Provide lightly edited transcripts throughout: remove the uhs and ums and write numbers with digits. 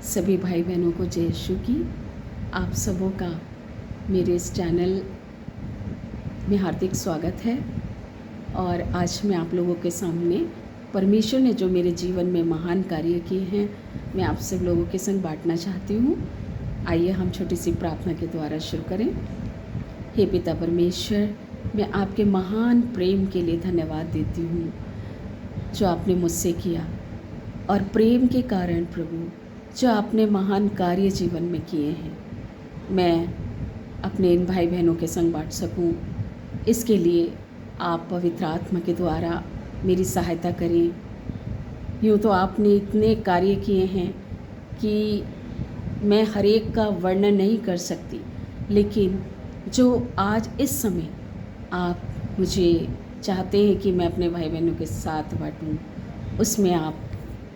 सभी भाई बहनों को जय यीशु की। आप सबों का मेरे इस चैनल में हार्दिक स्वागत है। और आज मैं आप लोगों के सामने परमेश्वर ने जो मेरे जीवन में महान कार्य किए हैं मैं आप सब लोगों के संग बांटना चाहती हूँ। आइए हम छोटी सी प्रार्थना के द्वारा शुरू करें। हे पिता परमेश्वर, मैं आपके महान प्रेम के लिए धन्यवाद देती हूँ जो आपने मुझसे किया, और प्रेम के कारण प्रभु जो आपने महान कार्य जीवन में किए हैं मैं अपने इन भाई बहनों के संग बांट सकूं। इसके लिए आप पवित्र आत्मा के द्वारा मेरी सहायता करें। यूँ तो आपने इतने कार्य किए हैं कि मैं हर एक का वर्णन नहीं कर सकती, लेकिन जो आज इस समय आप मुझे चाहते हैं कि मैं अपने भाई बहनों के साथ बांटूं, उसमें आप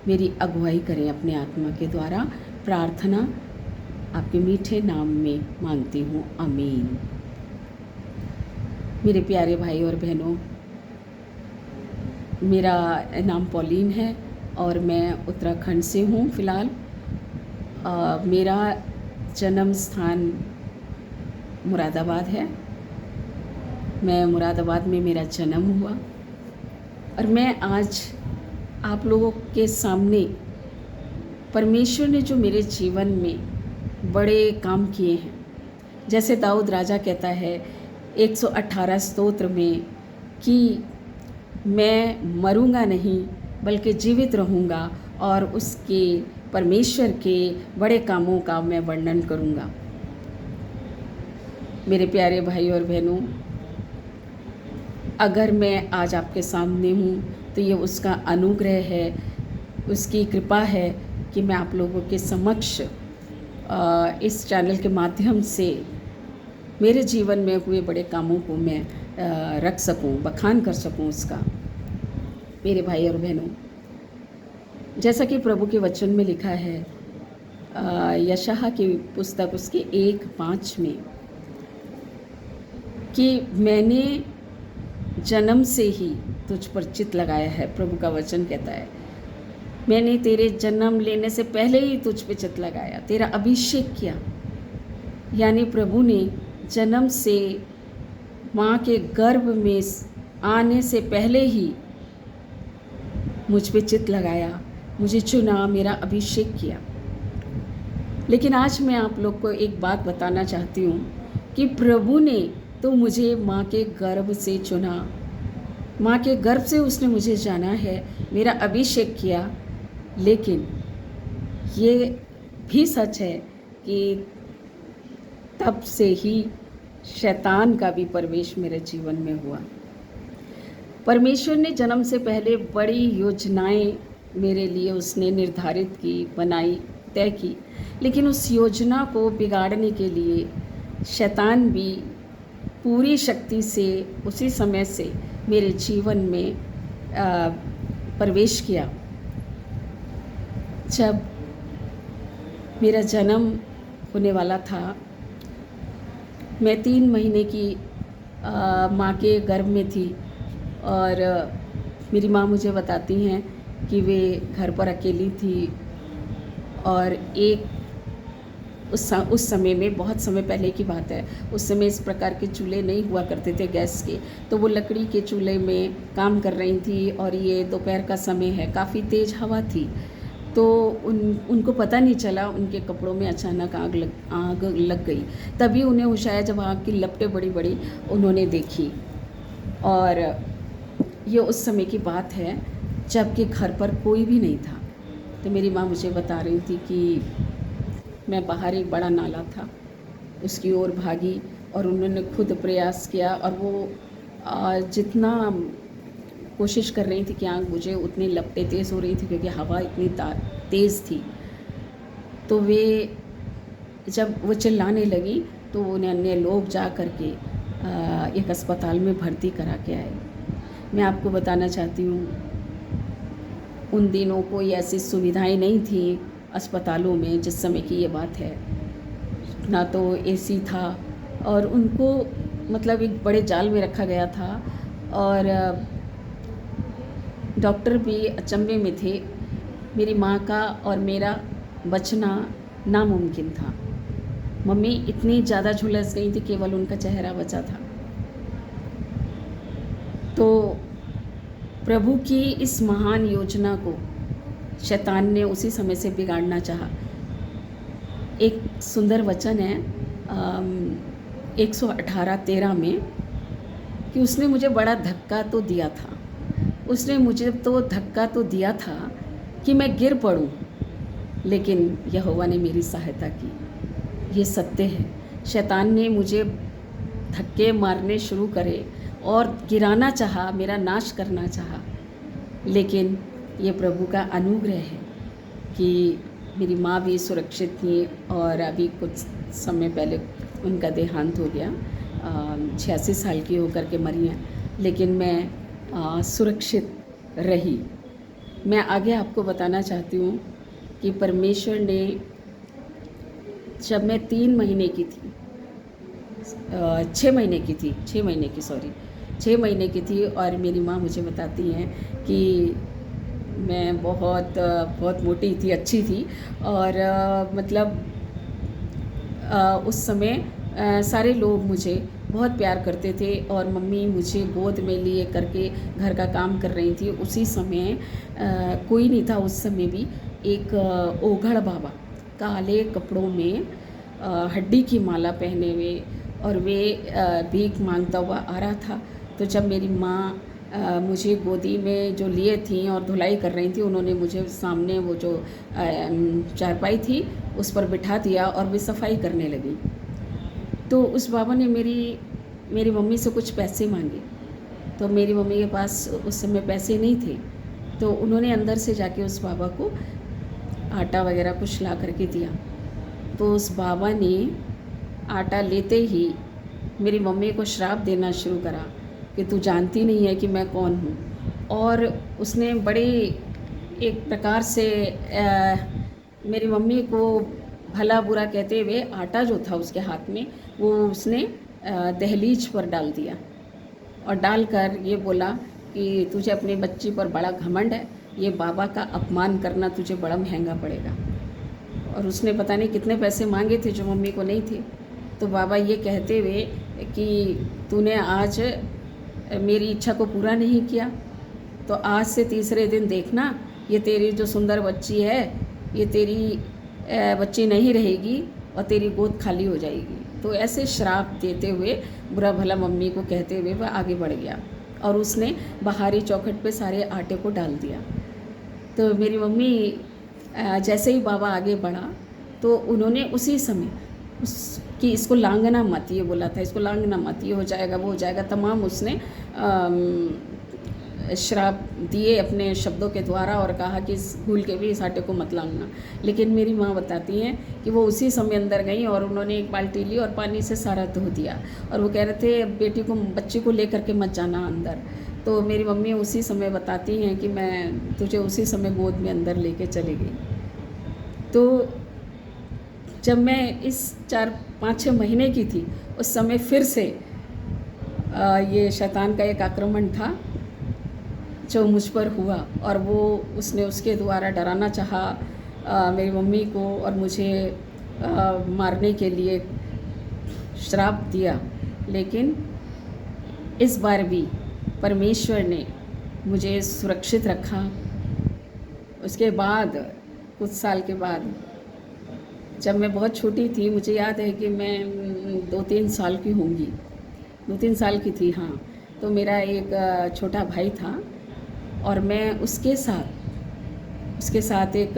मेरी अगुवाई करें अपने आत्मा के द्वारा। प्रार्थना आपके मीठे नाम में मांगती हूँ, आमीन। मेरे प्यारे भाई और बहनों, मेरा नाम पॉलीन है और मैं उत्तराखंड से हूँ फ़िलहाल। मेरा जन्म स्थान मुरादाबाद है। मैं मुरादाबाद में मेरा जन्म हुआ और मैं आज आप लोगों के सामने परमेश्वर ने जो मेरे जीवन में बड़े काम किए हैं, जैसे दाऊद राजा कहता है 118 स्तोत्र में कि मैं मरूंगा नहीं बल्कि जीवित रहूंगा और उसके परमेश्वर के बड़े कामों का मैं वर्णन करूंगा। मेरे प्यारे भाई और बहनों, अगर मैं आज आपके सामने हूँ तो ये उसका अनुग्रह है, उसकी कृपा है कि मैं आप लोगों के समक्ष इस चैनल के माध्यम से मेरे जीवन में हुए बड़े कामों को मैं रख सकूं, बखान कर सकूं उसका। मेरे भाई और बहनों, जैसा कि प्रभु के वचन में लिखा है यशायाह की पुस्तक उसके 1:5 में कि मैंने जन्म से ही तुझ पर चित्त लगाया है। प्रभु का वचन कहता है मैंने तेरे जन्म लेने से पहले ही तुझ पे चित्त लगाया, तेरा अभिषेक किया। यानी प्रभु ने जन्म से माँ के गर्भ में आने से पहले ही मुझ पे चित्त लगाया, मुझे चुना, मेरा अभिषेक किया। लेकिन आज मैं आप लोग को एक बात बताना चाहती हूँ कि प्रभु ने तो मुझे माँ के गर्भ से चुना, माँ के गर्भ से उसने मुझे जाना है, मेरा अभिषेक किया। लेकिन ये भी सच है कि तब से ही शैतान का भी प्रवेश मेरे जीवन में हुआ। परमेश्वर ने जन्म से पहले बड़ी योजनाएं मेरे लिए उसने निर्धारित की, बनाई, तय की, लेकिन उस योजना को बिगाड़ने के लिए शैतान भी पूरी शक्ति से उसी समय से मेरे जीवन में प्रवेश किया। जब मेरा जन्म होने वाला था, मैं 3 महीने की माँ के गर्भ में थी और मेरी माँ मुझे बताती हैं कि वे घर पर अकेली थी और उस समय में, बहुत समय पहले की बात है, उस समय इस प्रकार के चूल्हे नहीं हुआ करते थे गैस के, तो वो लकड़ी के चूल्हे में काम कर रही थी और ये दोपहर का समय है, काफ़ी तेज़ हवा थी। तो उनको पता नहीं चला, उनके कपड़ों में अचानक आग लग गई। तभी उन्हें होश आया जब आग की लपटें बड़ी बड़ी उन्होंने देखी। और ये उस समय की बात है जबकि घर पर कोई भी नहीं था। तो मेरी माँ मुझे बता रही थी कि मैं बाहर एक बड़ा नाला था उसकी ओर भागी और उन्होंने खुद प्रयास किया और वो जितना कोशिश कर रही थी कि आग बुझे, उतनी लपटें तेज़ हो रही थी क्योंकि हवा इतनी तेज़ थी। तो वे जब वो चिल्लाने लगी तो उन्हें अन्य लोग जा कर के एक अस्पताल में भर्ती करा के आए। मैं आपको बताना चाहती हूँ उन दिनों कोई ऐसी सुविधाएं नहीं थी अस्पतालों में जिस समय की ये बात है, ना तो एसी था और उनको मतलब एक बड़े जाल में रखा गया था और डॉक्टर भी अचंभे में थे। मेरी माँ का और मेरा बचना नामुमकिन था। मम्मी इतनी ज़्यादा झुलस गई थी, केवल उनका चेहरा बचा था। तो प्रभु की इस महान योजना को शैतान ने उसी समय से बिगाड़ना चाहा। एक सुंदर वचन है 118:13 में कि उसने मुझे बड़ा धक्का तो दिया था, उसने मुझे तो धक्का तो दिया था कि मैं गिर पड़ूं, लेकिन यहोवा ने मेरी सहायता की। ये सत्य है। शैतान ने मुझे धक्के मारने शुरू करे और गिराना चाहा, मेरा नाश करना चाहा, लेकिन ये प्रभु का अनुग्रह है कि मेरी माँ भी सुरक्षित थी और अभी कुछ समय पहले उनका देहांत हो गया। 86 साल की होकर के मरी हैं, लेकिन मैं सुरक्षित रही। मैं आगे आपको बताना चाहती हूँ कि परमेश्वर ने, जब मैं 3 महीने की थी, 6 महीने की थी, 6 महीने की थी, और मेरी माँ मुझे बताती हैं कि मैं बहुत बहुत मोटी थी, अच्छी थी, और मतलब उस समय सारे लोग मुझे बहुत प्यार करते थे, और मम्मी मुझे गोद में लिए करके घर का काम कर रही थी। उसी समय कोई नहीं था, उस समय भी एक ओघड़ बाबा काले कपड़ों में हड्डी की माला पहने हुए, और वे भीख मांगता हुआ आ रहा था। तो जब मेरी माँ मुझे गोदी में जो लिए थी और धुलाई कर रही थी, उन्होंने मुझे सामने वो जो चारपाई थी उस पर बिठा दिया और वे सफाई करने लगी। तो उस बाबा ने मेरी मम्मी से कुछ पैसे मांगे। तो मेरी मम्मी के पास उस समय पैसे नहीं थे, तो उन्होंने अंदर से जाके उस बाबा को आटा वगैरह कुछ ला करके दिया। तो उस बाबा ने आटा लेते ही मेरी मम्मी को श्राप देना शुरू करा कि तू जानती नहीं है कि मैं कौन हूँ। और उसने बड़े एक प्रकार से मेरी मम्मी को भला बुरा कहते हुए आटा जो था उसके हाथ में, वो उसने दहलीज पर डाल दिया, और डालकर ये बोला कि तुझे अपनी बच्ची पर बड़ा घमंड है, ये बाबा का अपमान करना तुझे बड़ा महंगा पड़ेगा। और उसने पता नहीं कितने पैसे मांगे थे जो मम्मी को नहीं थे। तो बाबा ये कहते हुए कि तूने आज मेरी इच्छा को पूरा नहीं किया, तो आज से तीसरे दिन देखना, ये तेरी जो सुंदर बच्ची है, ये तेरी बच्ची नहीं रहेगी और तेरी गोद खाली हो जाएगी। तो ऐसे श्राप देते हुए, बुरा भला मम्मी को कहते हुए वह आगे बढ़ गया, और उसने बाहरी चौखट पे सारे आटे को डाल दिया। तो मेरी मम्मी जैसे ही बाबा आगे बढ़ा, तो उन्होंने उसी समय कि इसको लांगना मत, ये बोला था, इसको लांगना मत, ये हो जाएगा वो हो जाएगा, तमाम उसने श्राप दिए अपने शब्दों के द्वारा, और कहा कि भूल के भी इस आटे को मत लांगना। लेकिन मेरी माँ बताती हैं कि वो उसी समय अंदर गई और उन्होंने एक बाल्टी ली और पानी से सारा धो दिया, और वो कह रहे थे बेटी को, बच्ची को ले करके मत जाना अंदर। तो मेरी मम्मी उसी समय बताती हैं कि मैं तुझे उसी समय गोद में अंदर लेके चली गई। तो जब मैं इस 4-5-6 महीने की थी, उस समय फिर से ये शैतान का एक आक्रमण था जो मुझ पर हुआ, और वो उसने उसके द्वारा डराना चाहा मेरी मम्मी को, और मुझे मारने के लिए श्राप दिया। लेकिन इस बार भी परमेश्वर ने मुझे सुरक्षित रखा। उसके बाद कुछ साल के बाद, जब मैं बहुत छोटी थी, मुझे याद है कि मैं 2-3 साल की होंगी, 2-3 साल की थी, हाँ। तो मेरा एक छोटा भाई था, और मैं उसके साथ एक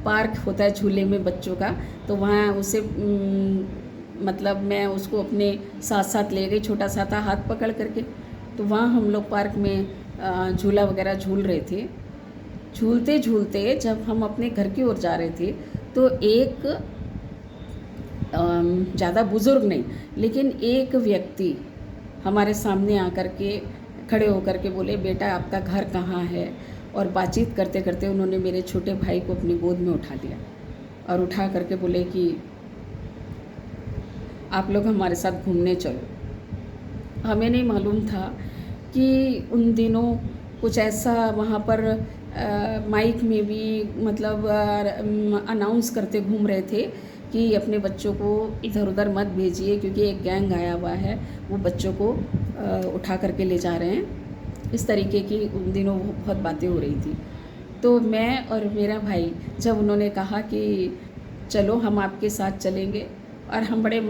पार्क होता है झूले में बच्चों का, तो वहाँ उसे मतलब मैं उसको अपने साथ साथ ले गई, छोटा सा था, हाथ पकड़ करके। तो वहाँ हम लोग पार्क में झूला वगैरह झूल रहे थे। झूलते झूलते जब हम अपने घर की ओर जा रहे थे, तो एक ज़्यादा बुज़ुर्ग नहीं, लेकिन एक व्यक्ति हमारे सामने आकर के खड़े होकर के बोले, बेटा आपका घर कहाँ है। और बातचीत करते करते उन्होंने मेरे छोटे भाई को अपनी गोद में उठा लिया, और उठा करके बोले कि आप लोग हमारे साथ घूमने चलो। हमें नहीं मालूम था कि उन दिनों कुछ ऐसा वहाँ पर माइक में भी मतलब अनाउंस करते घूम रहे थे कि अपने बच्चों को इधर उधर मत भेजिए, क्योंकि एक गैंग आया हुआ है, वो बच्चों को उठा करके ले जा रहे हैं। इस तरीके की उन दिनों बहुत बातें हो रही थी। तो मैं और मेरा भाई, जब उन्होंने कहा कि चलो हम आपके साथ चलेंगे, और हम बड़े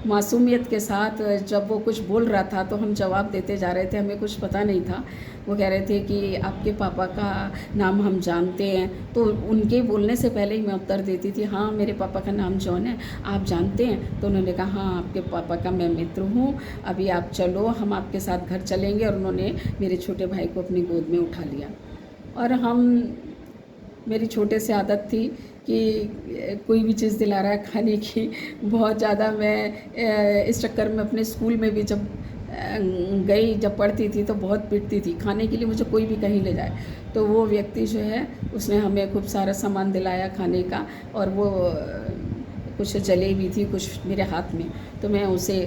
मासूमियत के साथ जब वो कुछ बोल रहा था तो हम जवाब देते जा रहे थे, हमें कुछ पता नहीं था। वो कह रहे थे कि आपके पापा का नाम हम जानते हैं, तो उनके बोलने से पहले ही मैं उत्तर देती थी, हाँ मेरे पापा का नाम जॉन है, आप जानते हैं? तो उन्होंने कहा हाँ आपके पापा का मैं मित्र हूँ, अभी आप चलो हम आपके साथ घर चलेंगे। और उन्होंने मेरे छोटे भाई को अपनी गोद में उठा लिया। और हम, मेरी छोटे से आदत थी कि कोई भी चीज़ दिला रहा है खाने की, बहुत ज़्यादा मैं इस चक्कर में अपने स्कूल में भी जब गई, जब पढ़ती थी तो बहुत पिटती थी खाने के लिए, मुझे कोई भी कहीं ले जाए। तो वो व्यक्ति जो है उसने हमें खूब सारा सामान दिलाया खाने का, और वो कुछ जलेबी थी कुछ मेरे हाथ में, तो मैं उसे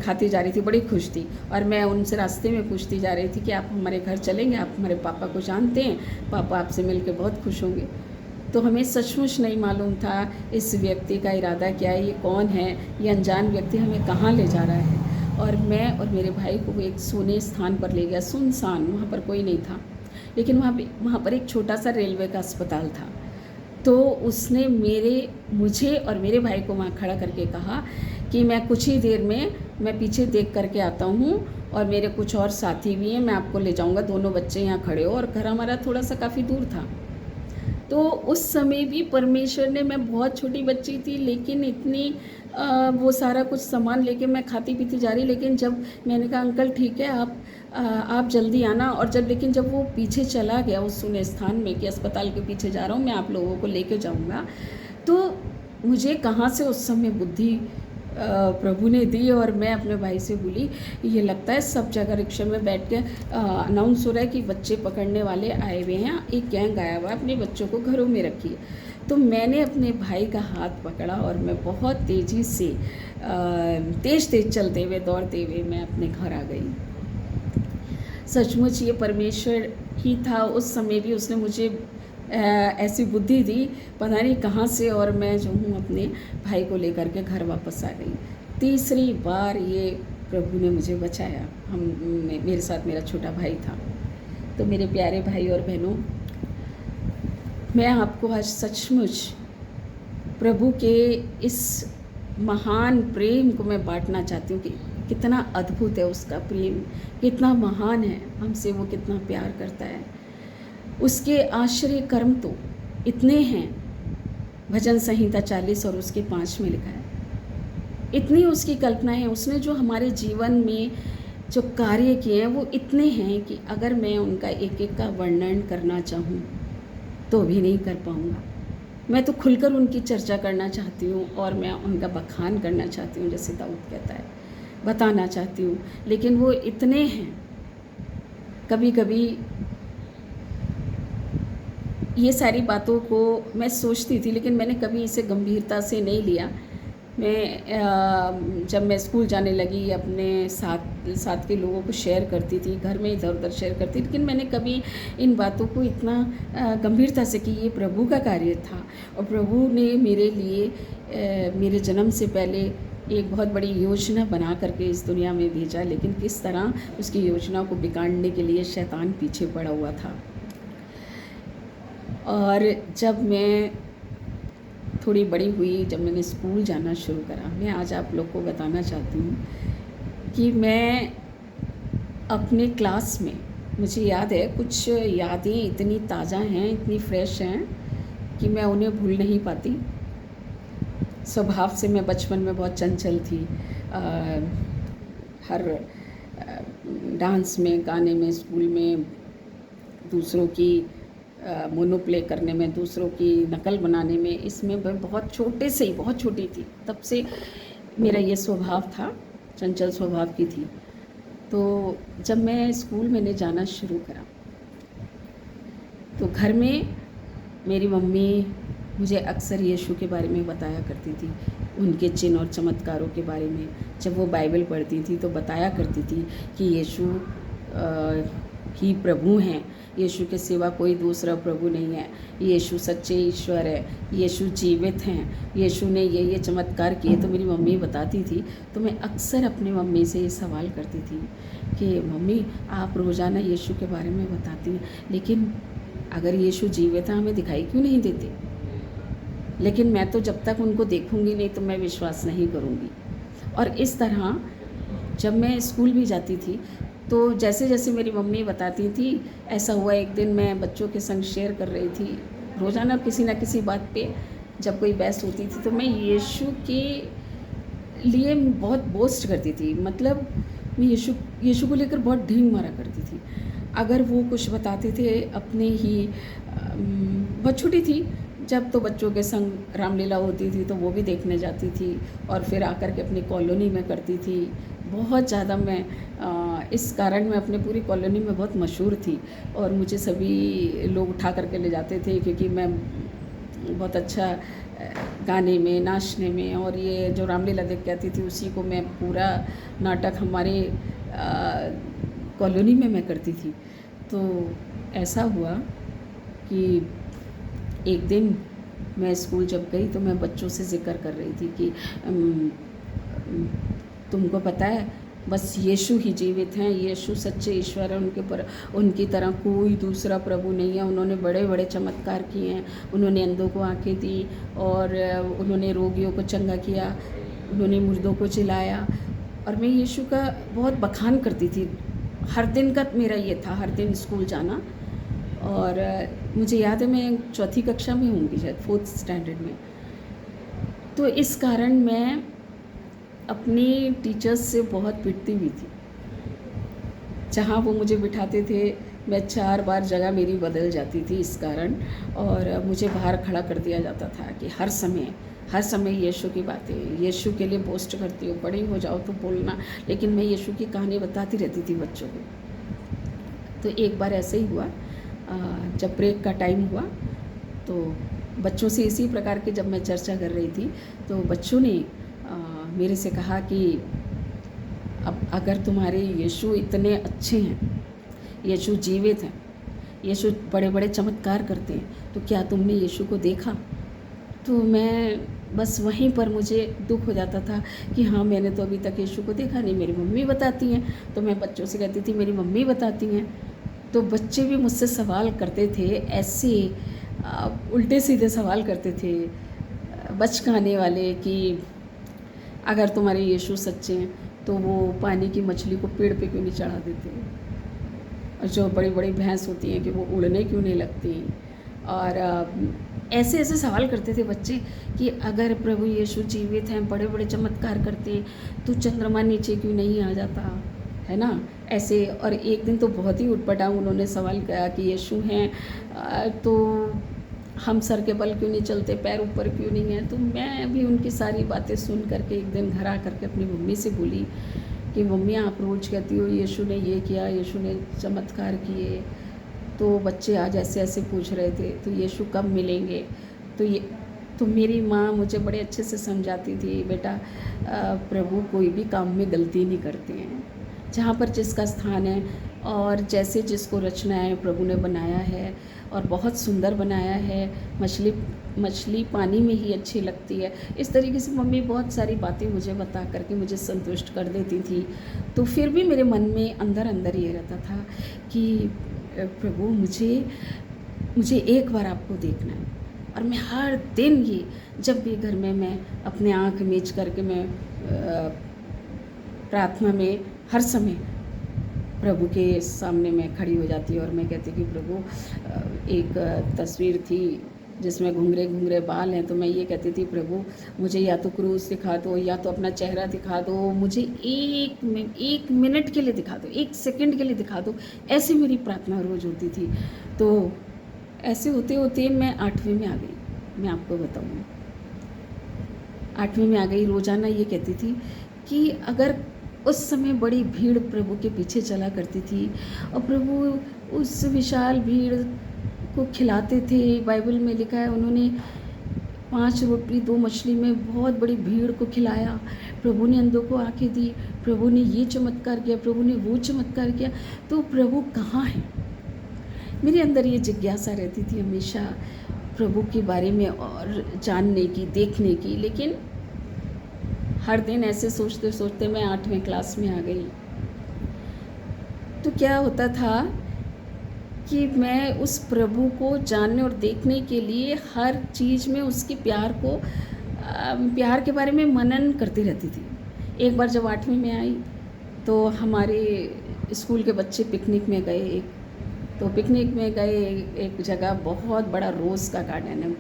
खाती जा रही थी, बड़ी खुश थी। और मैं उनसे रास्ते में पूछती जा रही थी कि आप हमारे घर चलेंगे, आप हमारे पापा को जानते हैं, पापा आपसे मिलकर बहुत खुश होंगे। तो हमें सचमुच नहीं मालूम था इस व्यक्ति का इरादा क्या है, ये कौन है, ये अनजान व्यक्ति हमें कहाँ ले जा रहा है। और मैं और मेरे भाई को वो एक सोने स्थान पर ले गया, सुनसान, वहाँ पर कोई नहीं था, लेकिन वहाँ पर एक छोटा सा रेलवे का अस्पताल था। तो उसने मुझे और मेरे भाई को वहाँ खड़ा करके कहा कि मैं कुछ ही देर में मैं पीछे देख करके आता हूँ, और मेरे कुछ और साथी भी हैं, मैं आपको ले जाऊँगा, दोनों बच्चे यहाँ खड़े हो। और घर हमारा थोड़ा सा काफ़ी दूर था। तो उस समय भी परमेश्वर ने, मैं बहुत छोटी बच्ची थी, लेकिन इतनी वो सारा कुछ सामान लेके मैं खाती पीती जा रही। लेकिन जब मैंने कहा अंकल ठीक है, आप जल्दी आना, और लेकिन जब वो पीछे चला गया उस सुने स्थान में कि अस्पताल के पीछे जा रहा हूँ मैं, आप लोगों को लेके जाऊँगा, तो मुझे कहाँ से उस समय बुद्धि प्रभु ने दी। और मैं अपने भाई से बोली, ये लगता है सब जगह रिक्शा में बैठ के अनाउंस हो रहा है कि बच्चे पकड़ने वाले आए हुए हैं, एक गैंग आया हुआ है, अपने बच्चों को घरों में रखिए। तो मैंने अपने भाई का हाथ पकड़ा, और मैं बहुत तेज़ी से तेज़ चलते हुए, दौड़ते हुए मैं अपने घर आ गई। सचमुच ये परमेश्वर ही था, उस समय भी उसने मुझे ऐसी बुद्धि दी, पता नहीं कहाँ से, और मैं जो हूँ अपने भाई को लेकर के घर वापस आ गई। तीसरी बार ये प्रभु ने मुझे बचाया। मेरे साथ मेरा छोटा भाई था। तो मेरे प्यारे भाई और बहनों, मैं आपको आज सचमुच प्रभु के इस महान प्रेम को मैं बांटना चाहती हूँ कि कितना अद्भुत है उसका प्रेम, कितना महान है, हमसे वो कितना प्यार करता है। उसके आश्चर्य कर्म तो इतने हैं, भजन संहिता 40 और उसके 5 में लिखा है। इतनी उसकी कल्पना है, उसने जो हमारे जीवन में जो कार्य किए हैं वो इतने हैं कि अगर मैं उनका एक एक का वर्णन करना चाहूँ तो भी नहीं कर पाऊँगा। मैं तो खुलकर उनकी चर्चा करना चाहती हूँ, और मैं उनका बखान करना चाहती हूँ, जैसे दाऊद कहता है, बताना चाहती हूँ, लेकिन वो इतने हैं। कभी कभी ये सारी बातों को मैं सोचती थी, लेकिन मैंने कभी इसे गंभीरता से नहीं लिया। जब मैं स्कूल जाने लगी, अपने साथ के लोगों को शेयर करती थी, घर में इधर उधर शेयर करती थी, लेकिन मैंने कभी इन बातों को इतना गंभीरता से कि ये प्रभु का कार्य था, और प्रभु ने मेरे लिए मेरे जन्म से पहले एक बहुत बड़ी योजना बना करके इस दुनिया में भेजा, लेकिन किस तरह उसकी योजना को बिगाड़ने के लिए शैतान पीछे पड़ा हुआ था। और जब मैं थोड़ी बड़ी हुई, जब मैंने स्कूल जाना शुरू करा, मैं आज आप लोग को बताना चाहती हूँ कि मैं अपने क्लास में, मुझे याद है कुछ यादें इतनी ताज़ा हैं, इतनी फ्रेश हैं कि मैं उन्हें भूल नहीं पाती। स्वभाव से मैं बचपन में बहुत चंचल थी, हर डांस में, गाने में, स्कूल में, दूसरों की मोनो प्ले करने में, दूसरों की नकल बनाने में, इसमें मैं बहुत छोटे से ही, बहुत छोटी थी तब से मेरा ये स्वभाव था, चंचल स्वभाव की थी। तो जब मैं स्कूल में जाना शुरू करा तो घर में मेरी मम्मी मुझे अक्सर यीशु के बारे में बताया करती थी, उनके चिन्ह और चमत्कारों के बारे में। जब वो बाइबल पढ़ती थी तो बताया करती थी कि यीशु ही प्रभु हैं। यीशु के सिवा कोई दूसरा प्रभु नहीं है। यीशु सच्चे ईश्वर है। यीशु जीवित हैं। यीशु ने ये चमत्कार किए। तो मेरी मम्मी बताती थी, तो मैं अक्सर अपनी मम्मी से ये सवाल करती थी कि मम्मी आप रोज़ाना यीशु के बारे में बताती हैं, लेकिन अगर यीशु जीवित है हमें दिखाई क्यों नहीं देते? लेकिन मैं तो जब तक उनको देखूंगी नहीं तो मैं विश्वास नहीं करूंगी। और इस तरह जब मैं स्कूल भी जाती थी तो जैसे जैसे मेरी मम्मी बताती थी, ऐसा हुआ एक दिन मैं बच्चों के संग शेयर कर रही थी। रोज़ाना किसी ना किसी बात पे जब कोई बहस होती थी तो मैं यीशु के लिए बहुत बोस्ट करती थी। मतलब मैं यीशु को लेकर बहुत ढींग मारा करती थी। अगर वो कुछ बताते थे अपने ही बहुत छोटी थी जब, तो बच्चों के संग रामलीला होती थी तो वो भी देखने जाती थी और फिर आकर के अपनी कॉलोनी में करती थी। बहुत ज़्यादा मैं इस कारण मैं अपने पूरी कॉलोनी में बहुत मशहूर थी और मुझे सभी लोग उठा करके ले जाते थे, क्योंकि मैं बहुत अच्छा गाने में, नाचने में, और ये जो रामलीला देख के आती थी उसी को मैं पूरा नाटक हमारे कॉलोनी में मैं करती थी। तो ऐसा हुआ कि एक दिन मैं स्कूल जब गई तो मैं बच्चों से ज़िक्र कर रही थी कि तुमको पता है बस यीशु ही जीवित हैं, यीशु सच्चे ईश्वर हैं, उनकी तरह कोई दूसरा प्रभु नहीं है। उन्होंने बड़े बड़े चमत्कार किए हैं। उन्होंने अंधों को आंखें दी और उन्होंने रोगियों को चंगा किया, उन्होंने मुर्दों को जिलाया। और मैं यीशु का बहुत बखान करती थी। हर दिन का मेरा ये था, हर दिन स्कूल जाना। और मुझे याद है मैं चौथी कक्षा में होंगी, शायद 4th स्टैंडर्ड में। तो इस कारण मैं अपनी टीचर्स से बहुत पिटती हुई थी। जहाँ वो मुझे बिठाते थे मैं 4 बार जगह मेरी बदल जाती थी इस कारण, और मुझे बाहर खड़ा कर दिया जाता था कि हर समय यीशु की बातें, यीशु के लिए पोस्ट करती हो, बड़ी हो जाओ तो बोलना। लेकिन मैं यीशु की कहानी बताती रहती थी बच्चों को। तो एक बार ऐसे ही हुआ, जब ब्रेक का टाइम हुआ तो बच्चों से इसी प्रकार की जब मैं चर्चा कर रही थी तो बच्चों ने मेरे से कहा कि अब अगर तुम्हारे यीशु इतने अच्छे हैं, यीशु जीवित हैं, यीशु बड़े बड़े चमत्कार करते हैं, तो क्या तुमने यीशु को देखा? तो मैं बस वहीं पर मुझे दुख हो जाता था कि हाँ, मैंने तो अभी तक यीशु को देखा नहीं। मेरी मम्मी बताती हैं। तो मैं बच्चों से कहती थी मेरी मम्मी बताती हैं। तो बच्चे भी मुझसे सवाल करते थे, ऐसे उल्टे सीधे सवाल करते थे, बचकाने वाले, कि अगर तुम्हारे यीशु सच्चे हैं तो वो पानी की मछली को पेड़ पे क्यों नहीं चढ़ा देते? और जो बड़ी बड़ी भैंस होती हैं कि वो उड़ने क्यों नहीं लगती? और ऐसे ऐसे सवाल करते थे बच्चे कि अगर प्रभु यीशु जीवित हैं, बड़े बड़े चमत्कार करते हैं, तो चंद्रमा नीचे क्यों नहीं आ जाता, है ना? ऐसे। और एक दिन तो बहुत ही उटपटांग उन्होंने सवाल किया कि यीशु हैं तो हम सर के बल क्यों नहीं चलते, पैर ऊपर क्यों नहीं है? तो मैं भी उनकी सारी बातें सुन करके एक दिन घर आ करके अपनी मम्मी से बोली कि मम्मी आप रोज़ कहती हो यीशु ने ये किया, यीशु ने चमत्कार किए, तो बच्चे आज ऐसे ऐसे पूछ रहे थे, तो यीशु कब मिलेंगे? तो मेरी माँ मुझे बड़े अच्छे से समझाती थी, बेटा प्रभु कोई भी काम में गलती नहीं करते हैं। जहाँ पर जिसका स्थान है और जैसे जिसको रचना है प्रभु ने बनाया है और बहुत सुंदर बनाया है। मछली पानी में ही अच्छी लगती है। इस तरीके से मम्मी बहुत सारी बातें मुझे बता करके मुझे संतुष्ट कर देती थी। तो फिर भी मेरे मन में अंदर अंदर ये रहता था कि प्रभु मुझे एक बार आपको देखना है। और मैं हर दिन ये, जब भी घर में मैं अपने आँख मीच करके मैं प्रार्थना में हर समय प्रभु के सामने मैं खड़ी हो जाती और मैं कहती कि प्रभु, एक तस्वीर थी जिसमें घुंघरे घुंघरे बाल हैं, तो मैं ये कहती थी प्रभु मुझे या तो क्रूस दिखा दो या तो अपना चेहरा दिखा दो, मुझे एक मिनट के लिए दिखा दो, 1 सेकंड के लिए दिखा दो। ऐसी मेरी प्रार्थना रोज़ होती थी। तो ऐसे होते होते मैं 8वीं में आ गई। मैं आपको बताऊँ, 8वीं में आ गई। रोज़ाना ये कहती थी कि अगर उस समय बड़ी भीड़ प्रभु के पीछे चला करती थी और प्रभु उस विशाल भीड़ को खिलाते थे। बाइबल में लिखा है उन्होंने 5 रोटी 2 मछली में बहुत बड़ी भीड़ को खिलाया। प्रभु ने अंधों को आँखें दी, प्रभु ने ये चमत्कार किया, प्रभु ने वो चमत्कार किया। तो प्रभु कहाँ है? मेरे अंदर ये जिज्ञासा रहती थी हमेशा प्रभु के बारे में और जानने की, देखने की। लेकिन हर दिन ऐसे सोचते सोचते मैं 8वीं क्लास में आ गई। तो क्या होता था कि मैं उस प्रभु को जानने और देखने के लिए हर चीज़ में उसके प्यार के बारे में मनन करती रहती थी। एक बार जब 8वीं में आई तो हमारे स्कूल के बच्चे पिकनिक में गए। तो पिकनिक में गए एक जगह, बहुत बड़ा रोज़ का गार्डन है,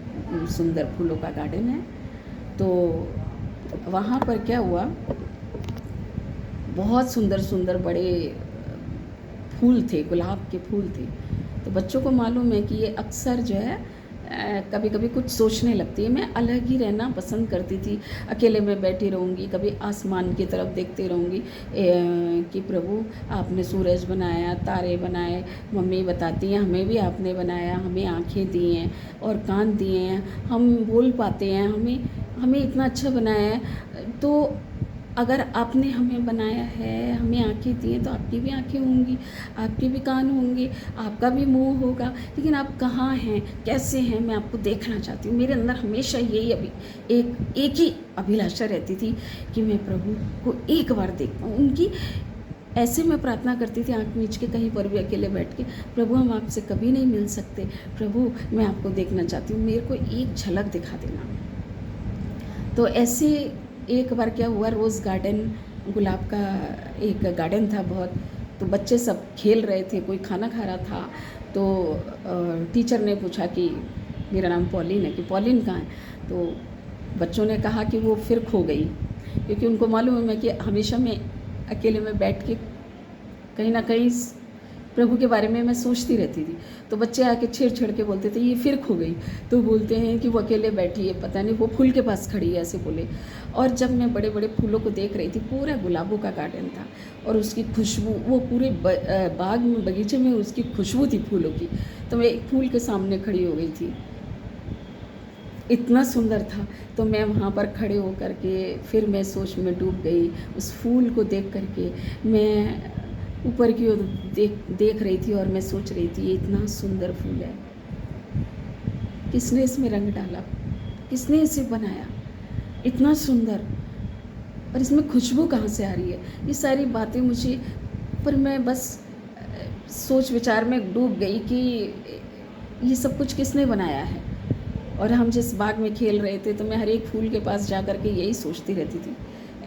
सुंदर फूलों का गार्डन है। तो वहाँ पर क्या हुआ, बहुत सुंदर सुंदर बड़े फूल थे, गुलाब के फूल थे। तो बच्चों को मालूम है कि ये अक्सर जो है कभी कभी कुछ सोचने लगती है। मैं अलग ही रहना पसंद करती थी, अकेले में बैठी रहूँगी, कभी आसमान की तरफ देखते रहूँगी कि प्रभु आपने सूरज बनाया, तारे बनाए। मम्मी बताती हैं हमें भी आपने बनाया, हमें आँखें दी हैं और कान दिए हैं, हम बोल पाते हैं, हमें इतना अच्छा बनाया है। तो अगर आपने हमें बनाया है, हमें आँखें दी हैं, तो आपकी भी आँखें होंगी, आपके भी कान होंगे, आपका भी मुंह होगा। लेकिन आप कहाँ हैं, कैसे हैं, मैं आपको देखना चाहती हूँ। मेरे अंदर हमेशा यही एक ही अभिलाषा रहती थी कि मैं प्रभु को एक बार देख पाऊँ। उनकी ऐसे मैं प्रार्थना करती थी आँख मीच के, कहीं पर भी अकेले बैठ के, प्रभु हम आपसे कभी नहीं मिल सकते, प्रभु मैं आपको देखना चाहती हूँ, मेरे को एक झलक दिखा देना। तो ऐसे एक बार क्या हुआ, रोज़ गार्डन, गुलाब का एक गार्डन था बहुत। तो बच्चे सब खेल रहे थे, कोई खाना खा रहा था। तो टीचर ने पूछा कि मेरा नाम पॉलिन है, कि पॉलिन कहाँ है। तो बच्चों ने कहा कि वो फिर खो गई, क्योंकि उनको मालूम है मैं कि हमेशा मैं अकेले में बैठ के कहीं ना कहीं प्रभु के बारे में मैं सोचती रहती थी। तो बच्चे आके छेड़ के बोलते थे ये फिर खो गई। तो बोलते हैं कि वो अकेले बैठी है, पता नहीं वो फूल के पास खड़ी है, ऐसे बोले। और जब मैं बड़े बड़े फूलों को देख रही थी, पूरा गुलाबों का गार्डन था और उसकी खुशबू, वो पूरे बाग में, बगीचे में उसकी खुशबू थी फूलों की। तो मैं एक फूल के सामने खड़ी हो गई थी, इतना सुंदर था। तो मैं वहाँ पर खड़े होकर के फिर मैं सोच में डूब गई। उस फूल को देख करके मैं ऊपर की ओर देख रही थी और मैं सोच रही थी ये इतना सुंदर फूल है, किसने इसमें रंग डाला, किसने इसे बनाया, इतना सुंदर, और इसमें खुशबू कहाँ से आ रही है। ये सारी बातें मुझे, पर मैं बस सोच विचार में डूब गई कि ये सब कुछ किसने बनाया है। और हम जिस बाग में खेल रहे थे, तो मैं हर एक फूल के पास जा कर के यही सोचती रहती थी।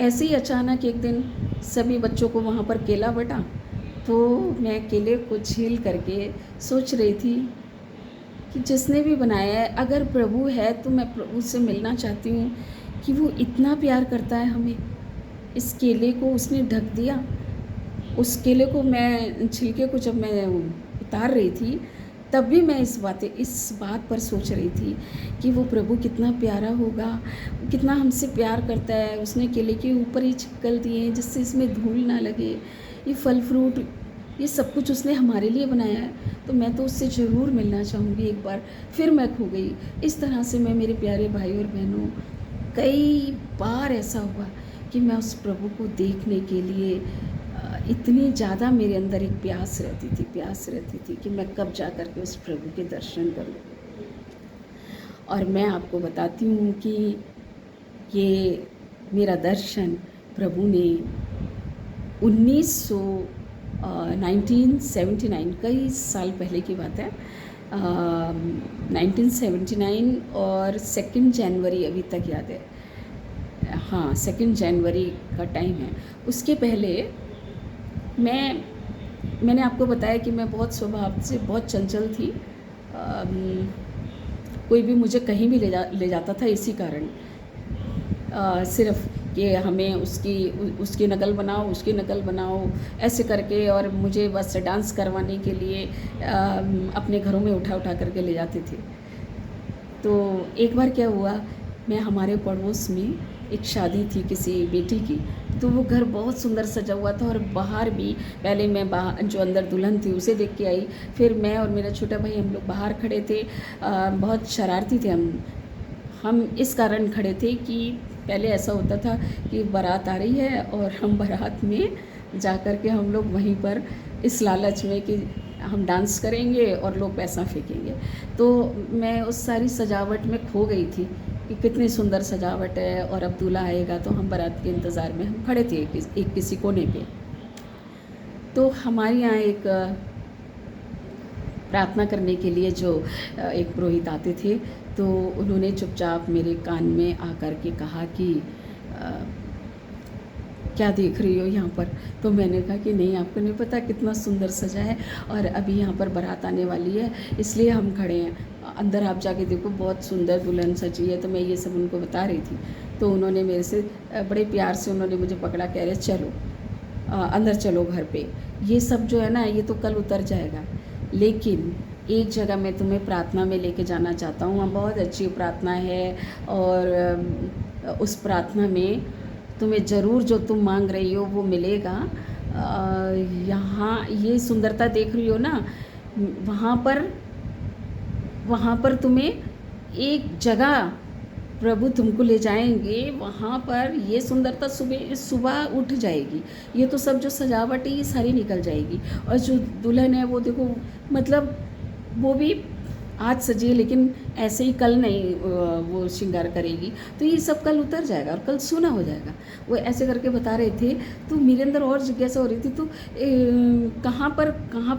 ऐसे ही अचानक एक दिन सभी बच्चों को वहाँ पर केला बटा, तो मैं केले को छील करके सोच रही थी कि जिसने भी बनाया है, अगर प्रभु है तो मैं प्रभु से मिलना चाहती हूँ कि वो इतना प्यार करता है हमें। इस केले को उसने ढक दिया। उस केले को मैं, छिलके को जब मैं उतार रही थी, तब भी मैं इस बात पर सोच रही थी कि वो प्रभु कितना प्यारा होगा, कितना हमसे प्यार करता है। उसने केले के ऊपर ही छिपकल दिए हैं जिससे इसमें धूल ना लगे। ये फल फ्रूट, ये सब कुछ उसने हमारे लिए बनाया है, तो मैं तो उससे ज़रूर मिलना चाहूँगी एक बार। फिर मैं खो गई। इस तरह से मैं, मेरे प्यारे भाई और बहनों, कई बार ऐसा हुआ कि मैं उस प्रभु को देखने के लिए इतनी ज़्यादा मेरे अंदर एक प्यास रहती थी कि मैं कब जा कर के उस प्रभु के दर्शन करूं। और मैं आपको बताती हूँ कि ये मेरा दर्शन प्रभु ने 1979, कई साल पहले की बात है, 1979 और 2 जनवरी अभी तक याद है। हाँ, 2 जनवरी का टाइम है। उसके पहले मैंने आपको बताया कि मैं बहुत स्वभाव से बहुत चंचल थी। कोई भी मुझे कहीं भी ले जाता था इसी कारण, सिर्फ कि हमें उसकी नकल बनाओ ऐसे करके, और मुझे बस डांस करवाने के लिए अपने घरों में उठा करके ले जाते थे। तो एक बार क्या हुआ, मैं, हमारे पड़ोस में एक शादी थी किसी बेटी की, तो वो घर बहुत सुंदर सजा हुआ था और बाहर भी, पहले मैं बाहर, जो अंदर दुल्हन थी उसे देख के आई, फिर मैं और मेरा छोटा भाई, हम लोग बाहर खड़े थे। बहुत शरारती थे हम इस कारण खड़े थे कि पहले ऐसा होता था कि बारात आ रही है और हम बारात में जा कर के हम लोग वहीं पर इस लालच में कि हम डांस करेंगे और लोग पैसा फेंकेंगे। तो मैं उस सारी सजावट में खो गई थी कि कितनी सुंदर सजावट है और अब दूल्हा आएगा, तो हम बारात के इंतज़ार में हम खड़े थे एक किसी कोने पे। तो हमारे यहाँ एक प्रार्थना करने के लिए जो एक पुरोहित आते थे, तो उन्होंने चुपचाप मेरे कान में आकर के कहा कि क्या देख रही हो यहाँ पर? तो मैंने कहा कि नहीं, आपको नहीं पता कितना सुंदर सजा है और अभी यहाँ पर बारात आने वाली है, इसलिए हम खड़े हैं। अंदर आप जाके देखो, बहुत सुंदर दुल्हन सजी है। तो मैं ये सब उनको बता रही थी। तो उन्होंने मेरे से बड़े प्यार से उन्होंने मुझे पकड़ा, कह रहे चलो अंदर चलो घर पे। ये सब जो है ना, ये तो कल उतर जाएगा, लेकिन एक जगह मैं तुम्हें प्रार्थना में लेके जाना चाहता हूँ। वहाँ बहुत अच्छी प्रार्थना है और उस प्रार्थना में तुम्हें ज़रूर जो तुम मांग रही हो वो मिलेगा। यहाँ ये सुंदरता देख रही हो ना, वहाँ पर तुम्हें एक जगह प्रभु तुमको ले जाएंगे, वहाँ पर ये सुंदरता सुबह सुबह उठ जाएगी। ये तो सब जो सजावट है ये सारी निकल जाएगी, और जो दुल्हन है वो देखो, मतलब वो भी आज सजी है लेकिन ऐसे ही कल नहीं वो श्रृंगार करेगी। तो ये सब कल उतर जाएगा और कल सोना हो जाएगा। वो ऐसे करके बता रहे थे। तो मेरे अंदर और जिज्ञासा हो रही थी, तो कहाँ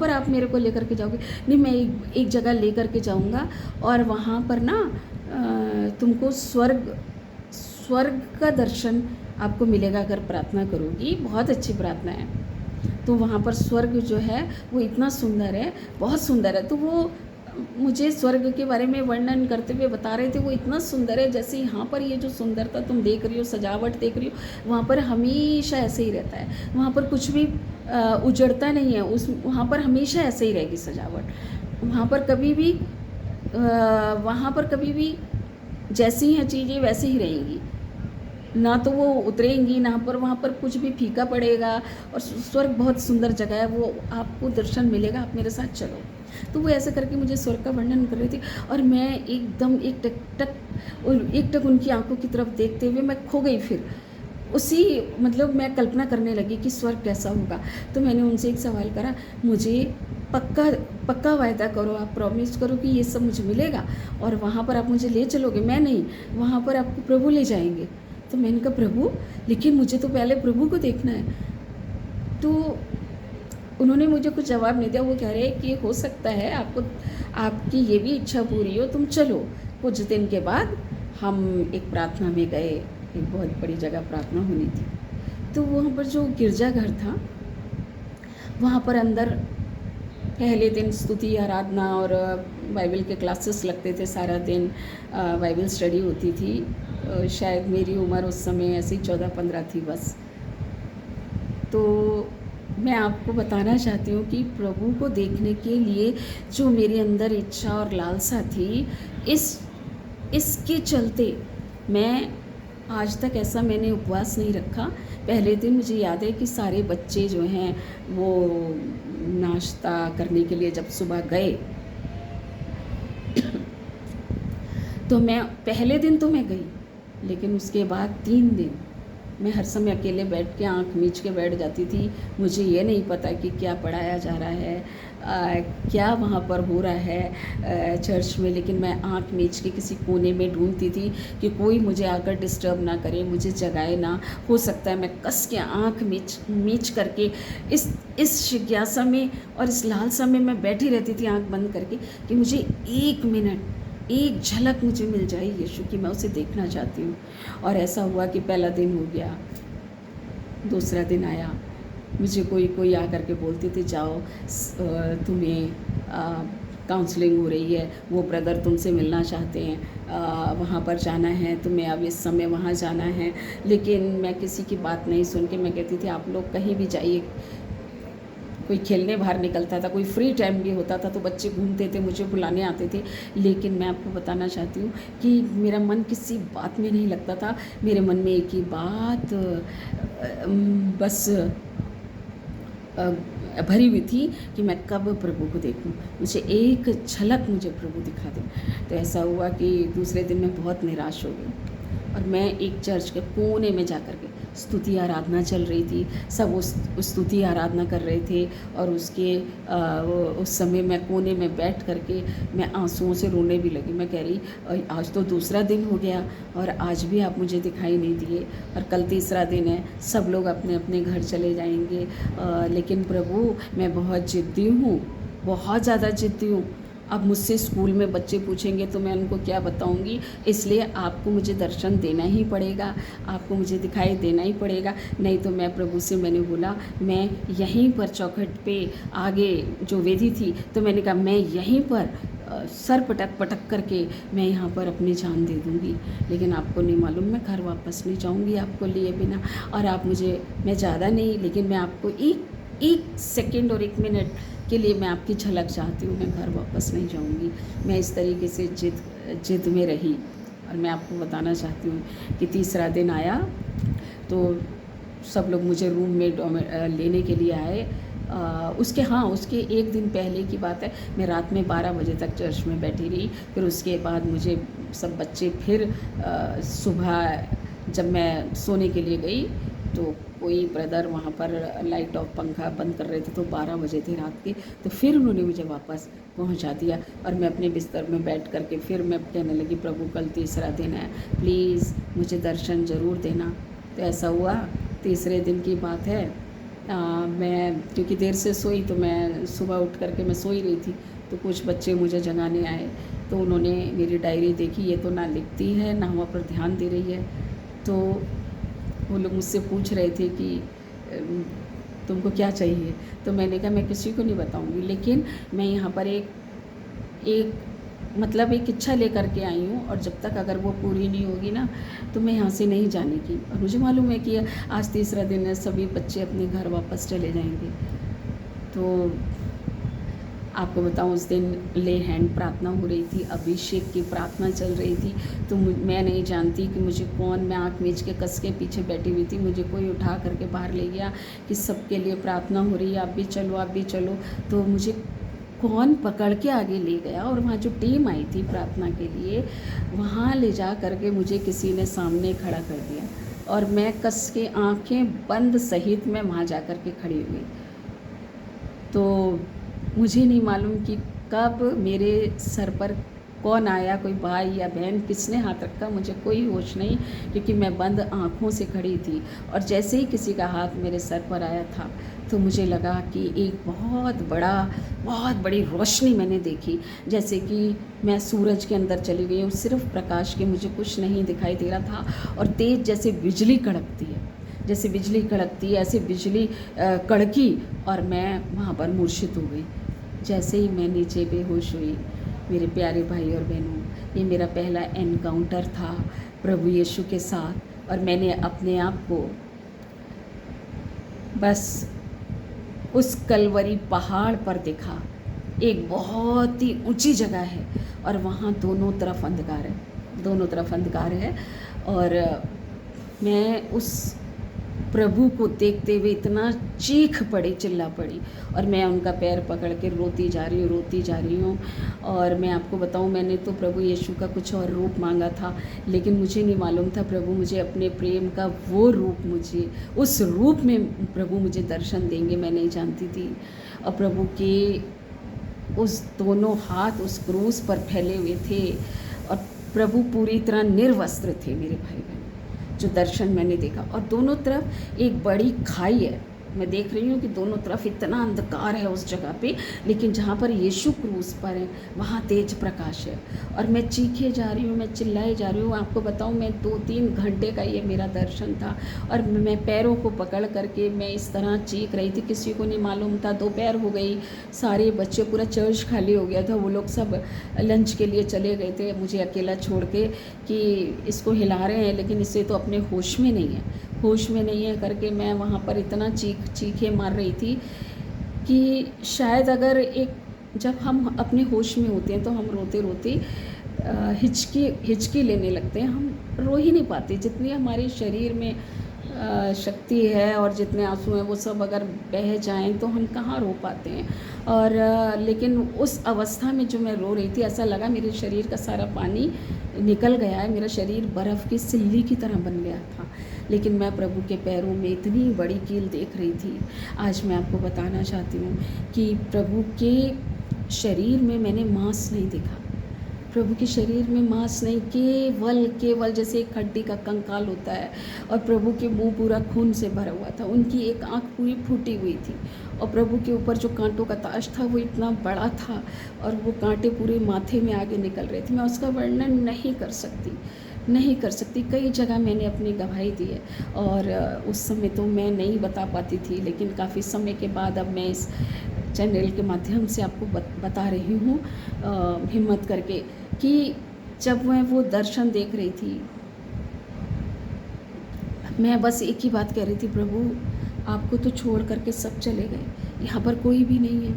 पर आप मेरे को लेकर के जाओगे? नहीं, मैं एक जगह लेकर के जाऊँगा और वहाँ पर ना तुमको स्वर्ग का दर्शन आपको मिलेगा अगर प्रार्थना करोगी। बहुत अच्छी प्रार्थना है। तो वहाँ पर स्वर्ग जो है वो इतना सुंदर है, बहुत सुंदर है। तो वो मुझे स्वर्ग के बारे में वर्णन करते हुए बता रहे थे, वो इतना सुंदर है जैसे यहाँ पर ये जो सुंदरता तुम देख रही हो, सजावट देख रही हो, वहाँ पर हमेशा ऐसे ही रहता है। वहाँ पर कुछ भी उजड़ता नहीं है, वहाँ पर हमेशा ऐसे ही रहेगी सजावट। वहाँ पर कभी भी जैसी हैं चीज़ें वैसे ही रहेंगी, ना तो वो उतरेंगी, ना पर वहाँ पर कुछ भी फीका पड़ेगा। और स्वर्ग बहुत सुंदर जगह है, वो आपको दर्शन मिलेगा, आप मेरे साथ चलो। तो वो ऐसे करके मुझे स्वर्ग का वर्णन कर रही थी और मैं एकदम एक टक उनकी आंखों की तरफ देखते हुए मैं खो गई। फिर उसी मतलब मैं कल्पना करने लगी कि स्वर्ग कैसा होगा। तो मैंने उनसे एक सवाल करा, मुझे पक्का वायदा करो, आप प्रॉमिस करो कि ये सब मुझे मिलेगा और वहाँ पर आप मुझे ले चलोगे। मैं नहीं, वहाँ पर आपको प्रभु ले जाएंगे। तो मैंने कहा प्रभु, लेकिन मुझे तो पहले प्रभु को देखना है। तो उन्होंने मुझे कुछ जवाब नहीं दिया। वो कह रहे हैं कि हो सकता है आपकी ये भी इच्छा पूरी हो, तुम चलो। कुछ दिन के बाद हम एक प्रार्थना में गए, एक बहुत बड़ी जगह प्रार्थना होनी थी। तो वहाँ पर जो गिरजाघर था, वहाँ पर अंदर पहले दिन स्तुति आराधना और बाइबल के क्लासेस लगते थे। सारा दिन बाइबल स्टडी होती थी। शायद मेरी उम्र उस समय ऐसी 14-15 थी बस। तो मैं आपको बताना चाहती हूँ कि प्रभु को देखने के लिए जो मेरे अंदर इच्छा और लालसा थी, इसके चलते मैं आज तक ऐसा मैंने उपवास नहीं रखा। पहले दिन मुझे याद है कि सारे बच्चे जो हैं वो नाश्ता करने के लिए जब सुबह गए तो मैं पहले दिन तो मैं गई, लेकिन उसके बाद 3 दिन मैं हर समय अकेले बैठ के आँख मीच के बैठ जाती थी। मुझे ये नहीं पता कि क्या पढ़ाया जा रहा है, क्या वहाँ पर हो रहा है चर्च में, लेकिन मैं आँख मीच के किसी कोने में ढूंढती थी कि कोई मुझे आकर डिस्टर्ब ना करे, मुझे जगाए ना। हो सकता है मैं कस के आँख मीच करके इस जिज्ञासा में और इस लालसा में मैं बैठी रहती थी आँख बंद करके कि मुझे 1 मिनट, एक झलक मुझे मिल जाए यीशु की, मैं उसे देखना चाहती हूँ। और ऐसा हुआ कि पहला दिन हो गया, दूसरा दिन आया, मुझे कोई आकर के बोलते थे जाओ तुम्हें काउंसलिंग हो रही है, वो ब्रदर तुमसे मिलना चाहते हैं, वहाँ पर जाना है तुम्हें, अब इस समय वहाँ जाना है। लेकिन मैं किसी की बात नहीं सुन के मैं कहती थी आप लोग कहीं भी जाइए। कोई खेलने बाहर निकलता था, कोई फ्री टाइम भी होता था तो बच्चे घूमते थे, मुझे बुलाने आते थे। लेकिन मैं आपको बताना चाहती हूँ कि मेरा मन किसी बात में नहीं लगता था। मेरे मन में एक ही बात, बस भरी हुई थी कि मैं कब प्रभु को देखूं, मुझे एक झलक मुझे प्रभु दिखा दे। तो ऐसा हुआ कि दूसरे दिन मैं बहुत निराश हो गई और मैं एक चर्च के कोने में जा कर के, स्तुति आराधना चल रही थी, सब उस स्तुति आराधना कर रहे थे और उस समय मैं कोने में बैठ कर के मैं आंसुओं से रोने भी लगी। मैं कह रही आज तो दूसरा दिन हो गया और आज भी आप मुझे दिखाई नहीं दिए और कल तीसरा दिन है, सब लोग अपने अपने घर चले जाएंगे, लेकिन प्रभु मैं बहुत ज़िद्दी हूँ, बहुत ज़्यादा ज़िद्दी हूँ। अब मुझसे स्कूल में बच्चे पूछेंगे तो मैं उनको क्या बताऊंगी, इसलिए आपको मुझे दर्शन देना ही पड़ेगा, आपको मुझे दिखाई देना ही पड़ेगा, नहीं तो मैं प्रभु से मैंने बोला मैं यहीं पर चौखट पे आगे जो वेदी थी, तो मैंने कहा मैं यहीं पर सर पटक पटक करके मैं यहाँ पर अपनी जान दे दूँगी, लेकिन आपको नहीं मालूम मैं घर वापस नहीं जाऊँगी आपको लिए बिना, और आप मुझे, मैं ज़्यादा नहीं लेकिन मैं आपको एक सेकंड और 1 मिनट के लिए मैं आपकी झलक चाहती हूँ, मैं घर वापस नहीं जाऊँगी। मैं इस तरीके से जिद में रही और मैं आपको बताना चाहती हूँ कि तीसरा दिन आया तो सब लोग मुझे रूम में लेने के लिए आए। उसके एक दिन पहले की बात है, मैं रात में 12 बजे तक चर्च में बैठी रही। फिर उसके बाद मुझे सब बच्चे फिर सुबह जब मैं सोने के लिए गई तो कोई ब्रदर वहाँ पर लाइट ऑफ पंखा बंद कर रहे थे, तो 12 बजे थे रात के, तो फिर उन्होंने मुझे वापस पहुँचा दिया और मैं अपने बिस्तर में बैठ कर के फिर मैं कहने लगी प्रभु कल तीसरा दिन है, प्लीज़ मुझे दर्शन ज़रूर देना। तो ऐसा हुआ, तीसरे दिन की बात है, मैं क्योंकि देर से सोई तो मैं सुबह उठ करके मैं सोई रही थी, तो कुछ बच्चे मुझे जगाने आए, तो उन्होंने मेरी डायरी देखी, ये तो ना लिखती है ना वहाँ पर ध्यान दे रही है। तो वो लोग मुझसे पूछ रहे थे कि तुमको क्या चाहिए, तो मैंने कहा मैं किसी को नहीं बताऊंगी, लेकिन मैं यहाँ पर एक एक इच्छा लेकर के आई हूँ और जब तक अगर वो पूरी नहीं होगी ना तो मैं यहाँ से नहीं जाने की। और मुझे मालूम है कि आज तीसरा दिन है, सभी बच्चे अपने घर वापस चले जाएंगे। तो आपको बताऊं उस दिन ले हैंड प्रार्थना हो रही थी, अभिषेक की प्रार्थना चल रही थी, तो मैं नहीं जानती कि मुझे कौन, मैं आँख मीच के कस के पीछे बैठी हुई थी, मुझे कोई उठा करके बाहर ले गया कि सबके लिए प्रार्थना हो रही है, आप भी चलो आप भी चलो। तो मुझे कौन पकड़ के आगे ले गया और वहाँ जो टीम आई थी प्रार्थना के लिए, वहाँ ले जा करके मुझे किसी ने सामने खड़ा कर दिया और मैं कस के आँखें बंद सहित मैं वहाँ जा कर के खड़ी हुई। तो मुझे नहीं मालूम कि कब मेरे सर पर कौन आया, कोई भाई या बहन, किसने हाथ रखा, मुझे कोई होश नहीं, क्योंकि मैं बंद आँखों से खड़ी थी। और जैसे ही किसी का हाथ मेरे सर पर आया था तो मुझे लगा कि एक बहुत बड़ी रोशनी मैंने देखी, जैसे कि मैं सूरज के अंदर चली गई हूँ, सिर्फ प्रकाश के, मुझे कुछ नहीं दिखाई दे रहा था। और तेज़ जैसे बिजली कड़कती है, जैसे बिजली कड़कती है, ऐसे बिजली कड़की और मैं वहाँ पर मूर्छित हो गई। जैसे ही मैं नीचे बेहोश हुई, मेरे प्यारे भाई और बहनों, ये मेरा पहला एनकाउंटर था प्रभु यीशु के साथ। और मैंने अपने आप को बस उस कलवरी पहाड़ पर देखा। एक बहुत ही ऊंची जगह है और वहाँ दोनों तरफ अंधकार है और मैं उस प्रभु को देखते हुए इतना चीख पड़ी, चिल्ला पड़ी और मैं उनका पैर पकड़ के रोती जा रही हूँ। और मैं आपको बताऊँ, मैंने तो प्रभु यीशु का कुछ और रूप मांगा था, लेकिन मुझे नहीं मालूम था प्रभु मुझे अपने प्रेम का वो रूप, मुझे उस रूप में प्रभु मुझे दर्शन देंगे, मैं नहीं जानती थी। और प्रभु के उस दोनों हाथ उस क्रूस पर फैले हुए थे और प्रभु पूरी तरह निर्वस्त्र थे मेरे भाई बहन, जो दर्शन मैंने देखा। और दोनों तरफ एक बड़ी खाई है, मैं देख रही हूँ कि दोनों तरफ इतना अंधकार है उस जगह पे, लेकिन जहाँ पर यीशु क्रूस पर है वहाँ तेज प्रकाश है। और मैं चीखे जा रही हूँ, मैं चिल्लाए जा रही हूँ। आपको बताऊँ, मैं 2-3 घंटे का ये मेरा दर्शन था और मैं पैरों को पकड़ करके मैं इस तरह चीख रही थी, किसी को नहीं मालूम था। दोपहर हो गई, सारे बच्चे, पूरा चर्च खाली हो गया था, वो लोग सब लंच के लिए चले गए थे, मुझे अकेला छोड़ के कि इसको हिला रहे हैं लेकिन इसे तो अपने होश में नहीं है करके मैं वहाँ पर इतना चीखे मार रही थी कि शायद अगर जब हम अपने होश में होते हैं तो हम रोते रोते हिचकी लेने लगते हैं, हम रो ही नहीं पाते, जितनी हमारे शरीर में शक्ति है और जितने आँसू हैं वो सब अगर बह जाएँ तो हम कहाँ रो पाते हैं। और लेकिन उस अवस्था में जो मैं रो रही थी, ऐसा लगा मेरे शरीर का सारा पानी निकल गया है, मेरा शरीर बर्फ़ की सिल्ली की तरह बन गया था। लेकिन मैं प्रभु के पैरों में इतनी बड़ी कील देख रही थी। आज मैं आपको बताना चाहती हूँ कि प्रभु के शरीर में मैंने मांस नहीं देखा। प्रभु के शरीर में मांस नहीं, केवल जैसे एक हड्डी का कंकाल होता है, और प्रभु के मुंह पूरा खून से भरा हुआ था। उनकी एक आंख पूरी फूटी हुई थी, और प्रभु के ऊपर जो कांटों का ताज था वो इतना बड़ा था, और वो कांटे पूरे माथे में आगे निकल रहे थे। मैं उसका वर्णन नहीं कर सकती। कई जगह मैंने अपनी गवाही दी है, और उस समय तो मैं नहीं बता पाती थी, लेकिन काफ़ी समय के बाद अब मैं इस चैनल के माध्यम से आपको बता रही हूँ हिम्मत करके, कि जब मैं वो दर्शन देख रही थी, मैं बस एक ही बात कह रही थी, प्रभु आपको तो छोड़ करके सब चले गए, यहाँ पर कोई भी नहीं है,